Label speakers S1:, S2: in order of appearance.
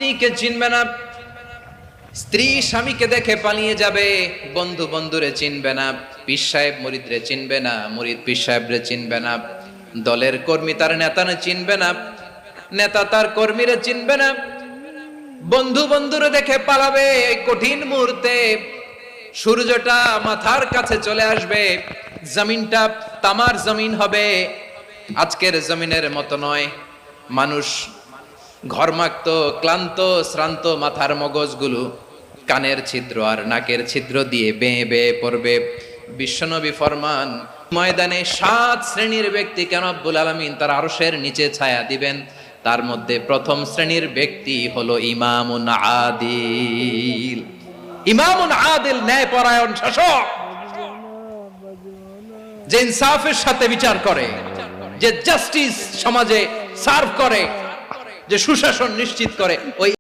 S1: স্ত্রীকে চিনবে না, স্ত্রী স্বামীকে দেখে পালিয়ে যাবে, বন্ধু বন্ধুরে চিনবে না, পীর সাহেব মুরিদরে চিনবে না, মুরিদ পীর সাহেবরে চিনবে না, দলের কর্মী তার নেতারে চিনবে না, নেতা তার কর্মীরে চিনবে না, বন্ধু বন্ধুরে দেখে পালাবে। এই কঠিন মুহূর্তে সূর্যটা মাথার কাছে চলে আসবে, জমিনটা তামার জমিন হবে, আজকের জমিনের মতো নয়। মানুষ ঘর্মাক্ত, ক্লান্ত, শ্রান্ত মাথার মগজগুলো কানের ছিদ্র আর নাকের ছিদ্র দিয়ে বেয়ে বেয়ে পড়বে। বিশ্বনবী ফরমান, ময়দানে 7 শ্রেণীর ব্যক্তিকে রব্বুল আলামিন তার আরশের নিচে ছায়া দিবেন। তার মধ্যে প্রথম শ্রেণীর ব্যক্তি হলো ইমামুন আদিল। ইমামুন আদিল, ন্যায়পরায়ণ শাসক, যে ইনসাফের সাথে বিচার করে, যে জাস্টিস সমাজে সার্ভ করে, যে সুশাসন নিশ্চিত করে। ওই